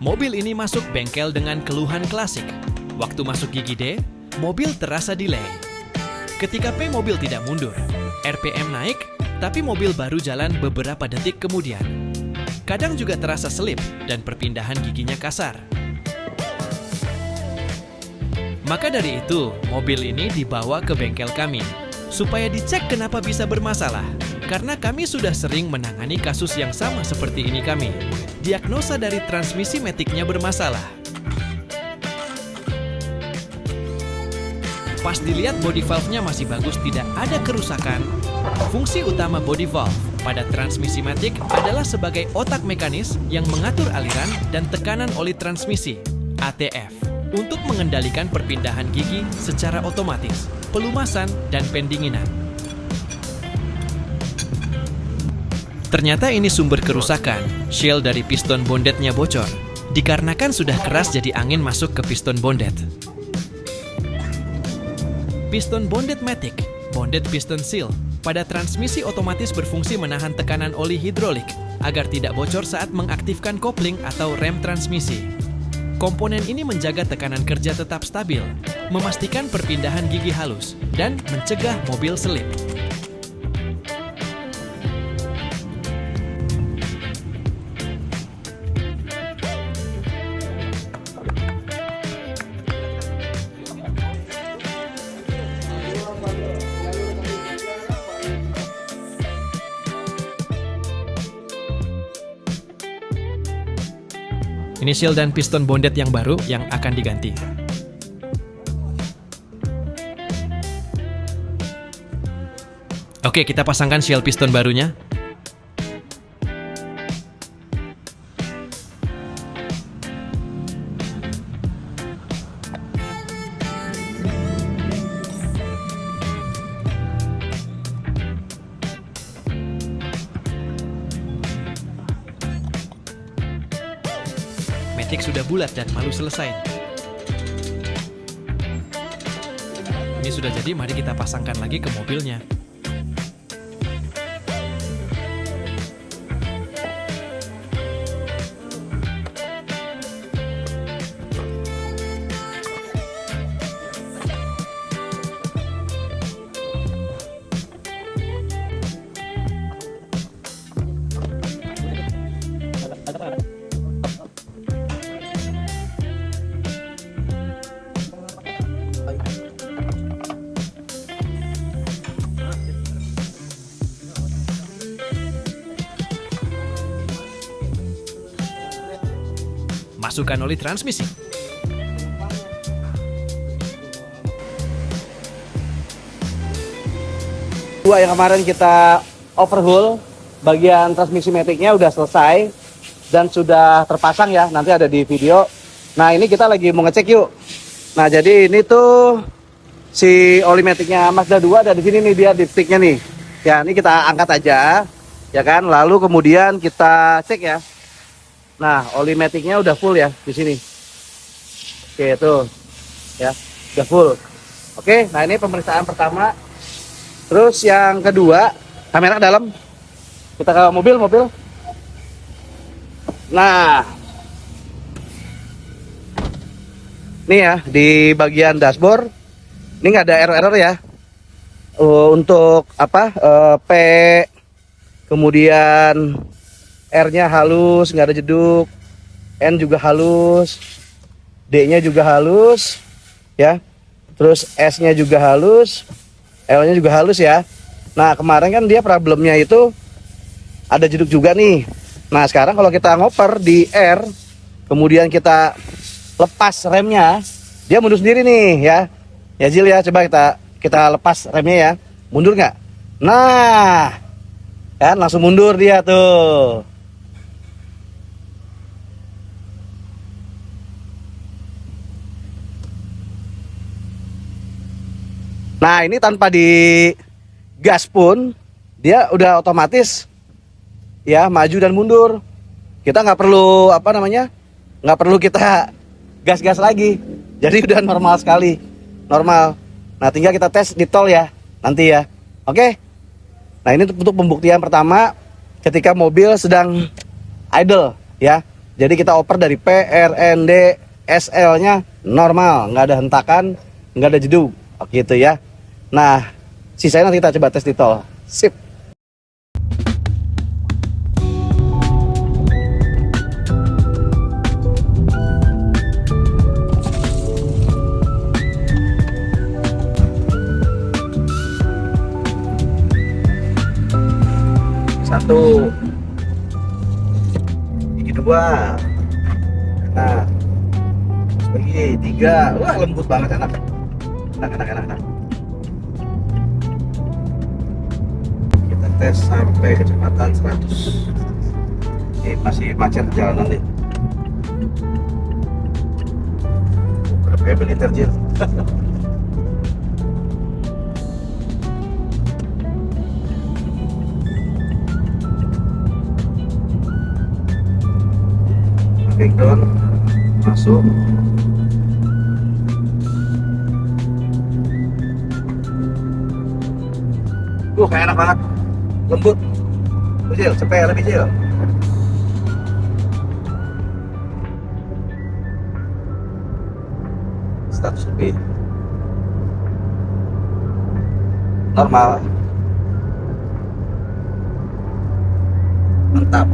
Mobil ini masuk bengkel dengan keluhan klasik. Waktu masuk gigi D, mobil terasa delay. Ketika P, mobil tidak mundur. RPM naik, tapi mobil baru jalan beberapa detik kemudian. Kadang juga terasa selip dan perpindahan giginya kasar. Maka dari itu, mobil ini dibawa ke bengkel kami supaya dicek kenapa bisa bermasalah. Karena kami sudah sering menangani kasus yang sama seperti ini kami. Diagnosa dari transmisi matic-nya bermasalah. Pas dilihat body valve-nya masih bagus, tidak ada kerusakan. Fungsi utama body valve pada transmisi matic adalah sebagai otak mekanis yang mengatur aliran dan tekanan oli transmisi, ATF, untuk mengendalikan perpindahan gigi secara otomatis, pelumasan, dan pendinginan. Ternyata ini sumber kerusakan. Shell dari piston bondetnya bocor, dikarenakan sudah keras jadi angin masuk ke piston bondet. Piston bondet matic, bondet piston seal, pada transmisi otomatis berfungsi menahan tekanan oli hidrolik agar tidak bocor saat mengaktifkan kopling atau rem transmisi. Komponen ini menjaga tekanan kerja tetap stabil, memastikan perpindahan gigi halus, dan mencegah mobil selip. Ini shell dan piston bondet yang baru yang akan diganti. Oke, kita pasangkan shell piston barunya. Matic sudah bulat dan malu selesai. Ini sudah jadi, mari kita pasangkan lagi ke mobilnya. Masukkan oli transmisi. Dua yang kemarin kita overhaul, bagian transmisi matic-nya udah selesai dan sudah terpasang ya, nanti ada di video. Nah, ini kita lagi mau ngecek yuk. Nah, jadi ini tuh si oli matic-nya Mazda 2 ada di sini nih, dia di stick-nya nih. Ya, ini kita angkat aja, ya kan. Lalu kemudian kita cek ya. Nah, oli matic-nya udah full ya di sini. Oke, tuh. Ya, udah full. Oke, nah ini pemeriksaan pertama. Terus yang kedua, kamera ke dalam. Kita ke mobil. Nah. Nih ya, di bagian dashboard ini nggak ada error ya. Untuk apa? P kemudian R-nya halus, nggak ada jeduk. N juga halus. D-nya juga halus. Ya. Terus S-nya juga halus. L-nya juga halus ya. Nah, kemarin kan dia problemnya itu ada jeduk juga nih. Nah, sekarang kalau kita ngoper di R, kemudian kita lepas remnya, dia mundur sendiri nih ya. Ya Jil ya, coba kita lepas remnya ya. Mundur nggak? Nah, kan langsung mundur dia tuh. Nah, ini tanpa digas pun dia udah otomatis ya maju dan mundur. Kita nggak perlu nggak perlu kita gas-gas lagi. Jadi udah normal sekali, normal. Nah, tinggal kita tes di tol ya nanti ya. Oke. Nah, ini untuk pembuktian pertama ketika mobil sedang idle ya. Jadi kita oper dari P, R, N, D, SL-nya normal, nggak ada hentakan, nggak ada jeduk, gitu ya. Nah, sisanya nanti kita coba tes di tol. Sip. Satu, gigi dua, enak. Lagi tiga, wah lembut banget, enak. Enak. Kita tes sampai kecepatan 100. Ini masih macet jalanan nih. Berapa beli terjil? Breakdown masuk. Kayak enak banget, lembut, kecil, cepet lebih kecil. Status lebih normal, mantap.